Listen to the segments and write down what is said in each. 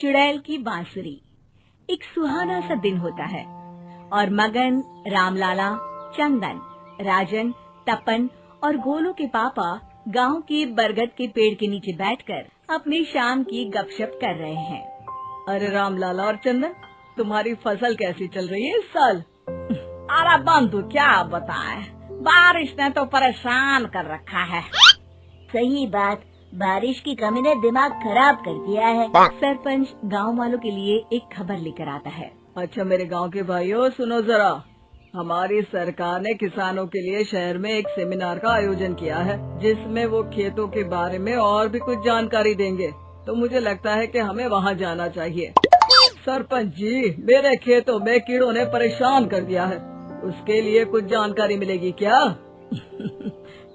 चुड़ैल की बांसुरी। एक सुहाना सा दिन होता है और मगन, रामलाला, चंदन, राजन, तपन और गोलू के पापा गांव के बरगद के पेड़ के नीचे बैठकर अपनी शाम की गपशप कर रहे हैं। अरे रामलाला और चंदन, तुम्हारी फसल कैसी चल रही है इस साल? अरे बंधु, क्या बताएं, बारिश ने तो परेशान कर रखा है। सही बात, बारिश की कमी ने दिमाग खराब कर दिया है। सरपंच गांव वालों के लिए एक खबर लेकर आता है। अच्छा मेरे गांव के भाइयों, सुनो जरा। हमारी सरकार ने किसानों के लिए शहर में एक सेमिनार का आयोजन किया है, जिसमें वो खेतों के बारे में और भी कुछ जानकारी देंगे। तो मुझे लगता है कि हमें वहां जाना चाहिए। सरपंच जी, मेरे खेतों में कीड़ों ने परेशान कर दिया है, उसके लिए कुछ जानकारी मिलेगी क्या?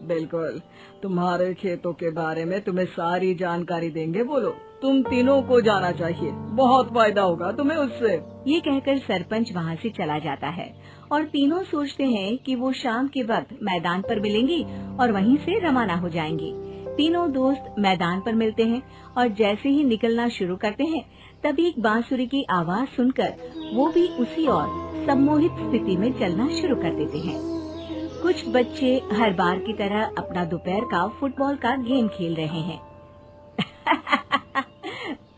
बिल्कुल, तुम्हारे खेतों के बारे में तुम्हें सारी जानकारी देंगे। बोलो, तुम तीनों को जाना चाहिए, बहुत फायदा होगा तुम्हें उससे। ये कहकर सरपंच वहाँ से चला जाता है और तीनों सोचते हैं कि वो शाम के वक्त मैदान पर मिलेंगे और वहीं से रवाना हो जाएंगे। तीनों दोस्त मैदान पर मिलते हैं और जैसे ही निकलना शुरू करते हैं तभी एक बांसुरी की आवाज सुनकर वो भी उसी ओर सम्मोहित स्थिति में चलना शुरू कर देते हैं। कुछ बच्चे हर बार की तरह अपना दोपहर का फुटबॉल का गेम खेल रहे हैं।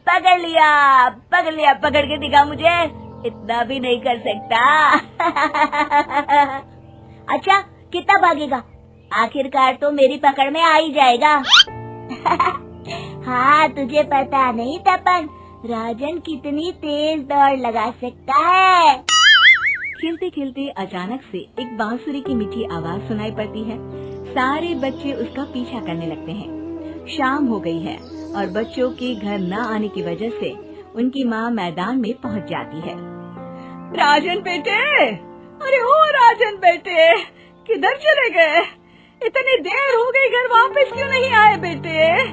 पकड़ लिया, पकड़ के दिखा मुझे, इतना भी नहीं कर सकता। अच्छा, कितना भागेगा? आखिरकार तो मेरी पकड़ में आ ही जाएगा। हाँ, तुझे पता नहीं तपन, राजन कितनी तेज दौड़ लगा सकता है। खेलते खेलते अचानक से एक बांसुरी की मीठी आवाज सुनाई पड़ती है। सारे बच्चे उसका पीछा करने लगते हैं। शाम हो गई है और बच्चों के घर न आने की वजह से उनकी माँ मैदान में पहुँच जाती है। राजन बेटे, अरे ओ राजन बेटे, किधर चले गए? इतनी देर हो गई, घर वापस क्यों नहीं आए बेटे?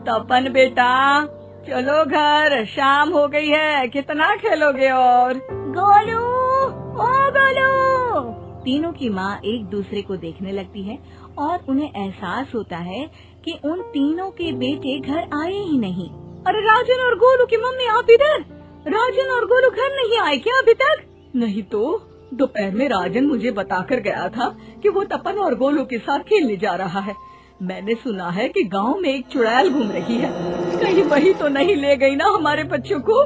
तपन बेटा, चलो घर, शाम हो गई है, कितना खेलोगे? और गोलू, ओ गोलू! तीनों की माँ एक दूसरे को देखने लगती है और उन्हें एहसास होता है कि उन तीनों के बेटे घर आए ही नहीं। अरे राजन और गोलू की मम्मी, आप इधर? राजन और गोलू घर नहीं आए क्या अभी तक? नहीं तो दोपहर में राजन मुझे बताकर गया था कि वो तपन और गोलू के साथ खेलने जा रहा है। मैंने सुना है कि गांव में एक चुड़ैल घूम रही है, कहीं वही तो नहीं ले गई ना हमारे बच्चों को?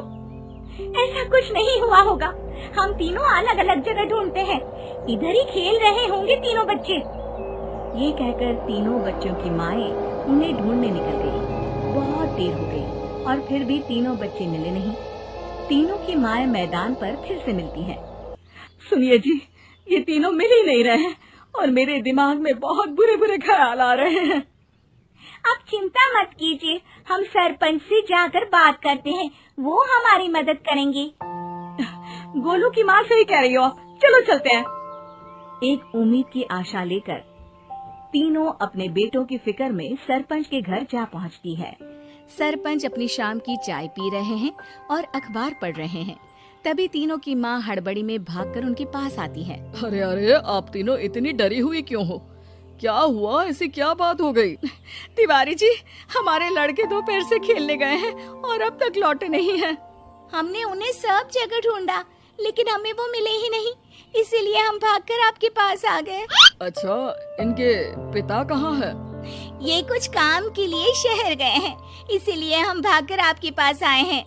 ऐसा कुछ नहीं हुआ होगा, हम तीनों अलग अलग जगह ढूंढते हैं, इधर ही खेल रहे होंगे तीनों बच्चे। ये कहकर तीनों बच्चों की माएं उन्हें ढूंढने निकल गई। बहुत देर हो गई और फिर भी तीनों बच्चे मिले नहीं। तीनों की माएं मैदान पर फिर से मिलती हैं। सुनिए जी, ये तीनों मिल ही नहीं रहे और मेरे दिमाग में बहुत बुरे बुरे ख्याल आ रहे हैं। आप चिंता मत कीजिए, हम सरपंच से जाकर बात करते हैं, वो हमारी मदद करेंगे। गोलू की माँ सही कह रही हो, चलो चलते हैं। एक उम्मीद की आशा लेकर तीनों अपने बेटों की फिक्र में सरपंच के घर जा पहुंचती है। सरपंच अपनी शाम की चाय पी रहे हैं और अखबार पढ़ रहे हैं। तभी तीनों की माँ हड़बड़ी में भागकर उनके पास आती है। अरे अरे, आप तीनों इतनी डरी हुई क्यों हो? क्या हुआ? ऐसी क्या बात हो गई? तिवारी जी, हमारे लड़के दोपहर से खेलने गए हैं और अब तक लौटे नहीं हैं। हमने उन्हें सब जगह ढूंढा, लेकिन हमें वो मिले ही नहीं, इसीलिए हम भागकर आपके पास आ गए। अच्छा, इनके पिता कहाँ है? ये कुछ काम के लिए शहर गए हैं, इसीलिए हम भागकर आपके पास आए हैं।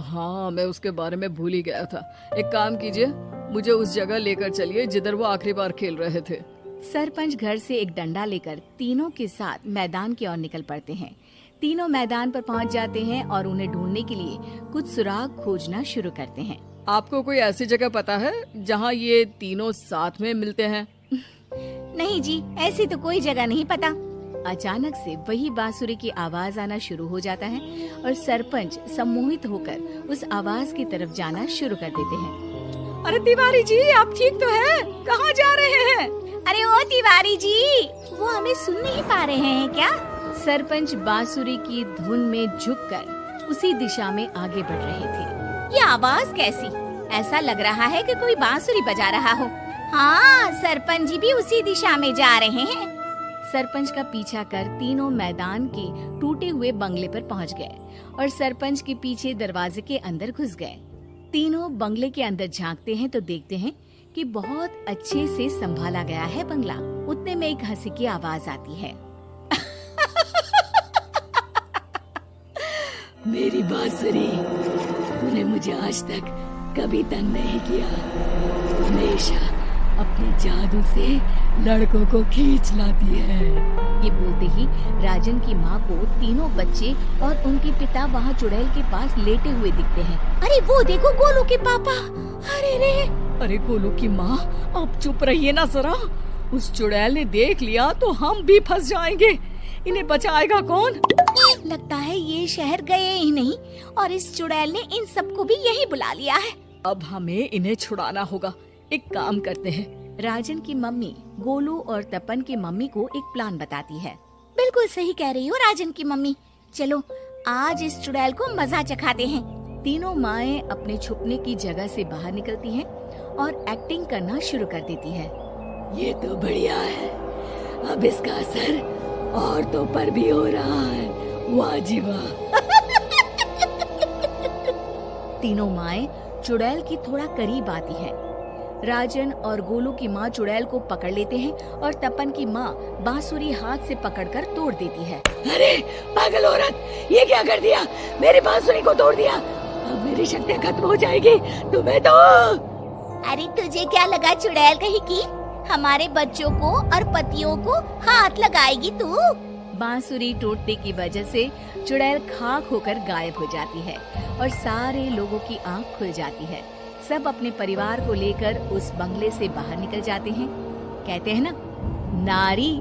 हाँ, मैं उसके बारे में भूल ही गया था। एक काम कीजिए, मुझे उस जगह लेकर चलिए जिधर वो आखिरी बार खेल रहे थे। सरपंच घर से एक डंडा लेकर तीनों के साथ मैदान की ओर निकल पड़ते हैं। तीनों मैदान पर पहुंच जाते हैं और उन्हें ढूंढने के लिए कुछ सुराग खोजना शुरू करते हैं। आपको कोई ऐसी जगह पता है जहां ये तीनों साथ में मिलते हैं? नहीं जी, ऐसी तो कोई जगह नहीं पता। अचानक से वही बांसुरी की आवाज आना शुरू हो जाता है और सरपंच सम्मोहित होकर उस आवाज की तरफ जाना शुरू कर देते हैं। अरे तिवारी जी, आप ठीक तो हैं? कहाँ जा रहे हैं? अरे ओ तिवारी जी, वो हमें सुन नहीं पा रहे हैं क्या? सरपंच बांसुरी की धुन में झुककर उसी दिशा में आगे बढ़ रहे थे। ये आवाज कैसी? ऐसा लग रहा है कि कोई बांसुरी बजा रहा हो। हाँ, सरपंच जी भी उसी दिशा में जा रहे हैं। सरपंच का पीछा कर तीनों मैदान के टूटे हुए बंगले पर पहुंच गए और सरपंच के पीछे दरवाजे के अंदर घुस गए। तीनों बंगले के अंदर झांकते हैं तो देखते हैं कि बहुत अच्छे से संभाला गया है बंगला। उतने में एक हंसी की आवाज आती है। मेरी बांसुरी, तूने मुझे आज तक कभी तंग नहीं किया। हमेशा अपने जादू से लड़कों को खींच लाती है। ये बोलते ही राजन की माँ को तीनों बच्चे और उनके पिता वहाँ चुड़ैल के पास लेटे हुए दिखते हैं। अरे वो देखो गोलू के पापा। अरे रे, अरे गोलू की माँ, अब चुप रहिए ना जरा। उस चुड़ैल ने देख लिया तो हम भी फंस जाएंगे। इन्हें बचाएगा कौन? लगता है ये शहर गए ही नहीं और इस चुड़ैल ने इन सबको भी यही बुला लिया है। अब हमें इन्हें छुड़ाना होगा। एक काम करते हैं। राजन की मम्मी गोलू और तपन की मम्मी को एक प्लान बताती है। बिल्कुल सही कह रही हो राजन की मम्मी। चलो आज इस चुड़ैल को मजा चखाते हैं। तीनों माएं अपने छुपने की जगह से बाहर निकलती हैं और एक्टिंग करना शुरू कर देती है। ये तो बढ़िया है। अब इसका असर औरतों पर भी हो रहा है। वाह जी वाह। तीनों माएं चुड़ैल की थोड़ा करीब आती हैं। राजन और गोलू की माँ चुड़ैल को पकड़ लेते हैं और तपन की माँ बांसुरी हाथ से पकड़कर तोड़ देती है। अरे पागल औरत, ये क्या कर दिया? मेरी बांसुरी को तोड़ दिया। अब मेरी शक्तियाँ खत्म हो जाएगी। तुम्हें तो अरे तुझे क्या लगा चुड़ैल कहीं की हमारे बच्चों को और पतियों को हाथ लगाएगी तू? बांसुरी टूटने की वजह से चुड़ैल खाक होकर गायब हो जाती है और सारे लोगों की आंख खुल जाती है। सब अपने परिवार को लेकर उस बंगले से बाहर निकल जाते हैं। कहते हैं ना, नारी